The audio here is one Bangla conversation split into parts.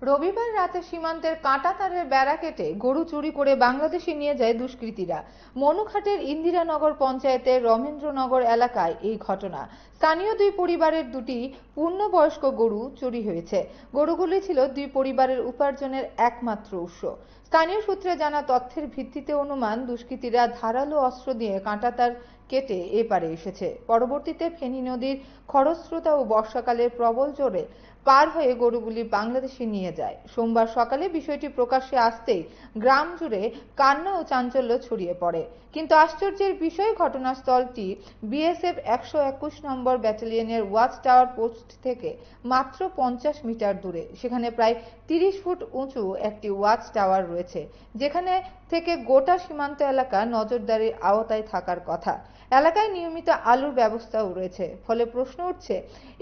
রবিবার রাতে সীমান্তের কাঁটাতারের বেড়া কেটে গরু চুরি করে বাংলাদেশে নিয়ে যায় দুষ্কৃতীরা। মনুঘাটের ইন্দিরানগর পঞ্চায়েতের রমেন্দ্রনগর এলাকায় এই ঘটনা। স্থানীয় দুই পরিবারের দুটি পূর্ণবয়স্ক গরু চুরি হয়েছে। গরুগুলি ছিল দুই পরিবারের উপার্জনের একমাত্র উৎস। স্থানীয় সূত্রে জানা তথ্যের ভিত্তিতে অনুমান, দুষ্কৃতীরা ধারালো অস্ত্র দিয়ে কাঁটাতার কেটে এপারে এসেছে। পরবর্তীতে ফেনী নদীর খরস্রোতা ও বর্ষাকালের প্রবল জোরে পার হয়ে গরুগুলি বাংলাদেশে নিয়ে যায়। সোমবার সকালে বিষয়টি প্রকাশ্যে আসতেই গ্রাম জুড়ে কান্না ও চাঞ্চল্য ছড়িয়ে পড়ে। কিন্তু আশ্চর্যের বিষয়, ঘটনাস্থলটি বিএসএফ 121 নম্বর ব্যাটালিয়নের ওয়াচ টাওয়ার পোস্ট থেকে মাত্র 50 মিটার দূরে। সেখানে প্রায় 30 ফুট উঁচু একটি ওয়াচ টাওয়ার রয়েছে, যেখানে থেকে গোটা সীমান্ত এলাকা নজরদারির আওতায় থাকার কথা। এলাকায় নিয়মিত আলুর ব্যবস্থাও রয়েছে। ফলে প্রশ্ন উঠছে,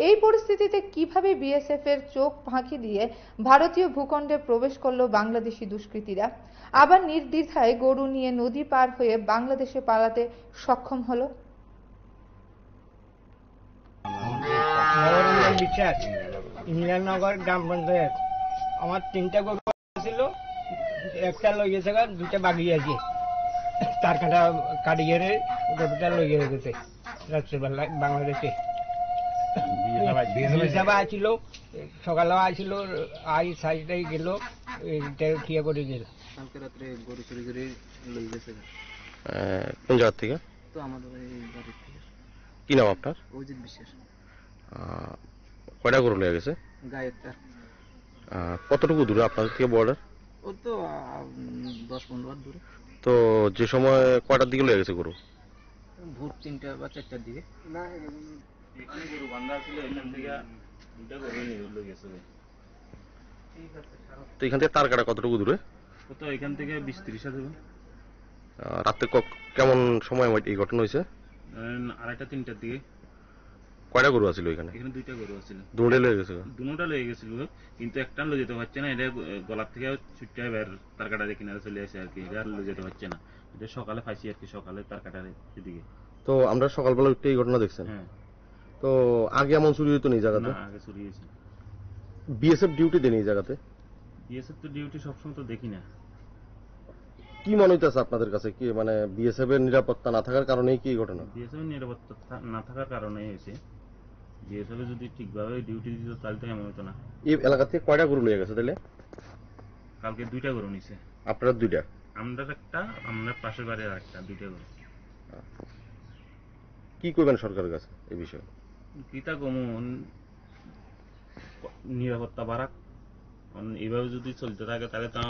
এই পরিস্থিতিতে কিভাবে বিএসএফ এর চোখ ফাঁকি দিয়ে ভারতীয় ভূখণ্ডে প্রবেশ করলো বাংলাদেশি দুষ্কৃতীরা, আবার নির্দ্বিধায় গরু নিয়ে নদী পার হয়ে বাংলাদেশে পালাতে সক্ষম হলো। ইন্দিরানগর গ্রাম পঞ্চায়েত। আমার 3টা গরু ছিল, একটা লই গেছে, 2টা বাকি আছে। তার কাটা কাটি গেড়ে গরুটা লই গেছে রাত্রেবেলা বাংলাদেশে। আসছিল, সকালেও আসছিল, আই সাইডটাই গেল, ঠিয়া করে গেল। কালকে রাত্রে গরু চুরি করে লই গেছে। কোন জায়গা থেকে? তো আমাদের এই বাড়ির থেকে। কি নাম আপনার? অজিত বিশ্বাস। কয়টা গরু লেগে গেছে? গায়ে একটা। কতটুকু দূরে আপনাদের থেকে বর্ডার? ও তো 10-15 হাত দূরে। তো যে সময় কয়টার দিকে লেগে গেছে গরু? ভোর 3টা বা 4টার দিকে। না, এখানে গরু বান্ধা ছিল, এখান থেকে 2টা গরু নিয়ে লই গেছে। তো এখান থেকে তার কাটা কতটুকু দূরে? তো এখান থেকে 20-30 হাত হবে। রাতে কেমন সময় এই ঘটনা হয়েছে? 2:30-3টার দিকে। কয়টা গরু আছিল এখানে? এখানে 2টা গরু আছিল। দুটোই লেগে গেছে? দুটোটা লেগে গেছিল, কিন্তু একটা লই যেতে পারছে না। এটা গলার থেকে ছুটতে বের তার কাটারে কিনারে চলে আসে আর কি। এটা লই যেতে পারছে না। এটা সকালে পাইছি আর কি, সকালে তার কাটারে এদিকে। তো আমরা সকালবেলা উঠে এই ঘটনা দেখছেন? হ্যাঁ। তো আগে এমন চুরি হতো না এই জায়গাতে? না, আগে চুরি হয়েছে। বিএসএফ ডিউটি দেন এই জায়গাতে? বিএসএফ তো ডিউটি সবসময় তো দেখি না। কি মনে হইতেছে আপনাদের কাছে, কি মানে বিএসএফ এর নিরাপত্তা না থাকার কারণেই কি এই ঘটনা? বিএসএফ এর নিরাপত্তা না থাকার কারণেই হয়েছে। বিএসএফ যদি ঠিকভাবে ডিউটি দিত তাহলে তো এমন হতো না। এই এলাকা থেকে কয়টা গরু লেগে গেছে তাহলে? কালকে 2টা গরু নিছে। আপনারা 2টা? আমরা একটা, আমরা পাশের বাড়ির একটা, 2টা গরু। কি করবেন সরকারের কাছে এই বিষয়ে? কিতা কমন নিরাপত্তা বাড়াক। এইভাবে যদি চলতে থাকে তাহলে তো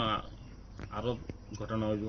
আরো ঘটনা হইব।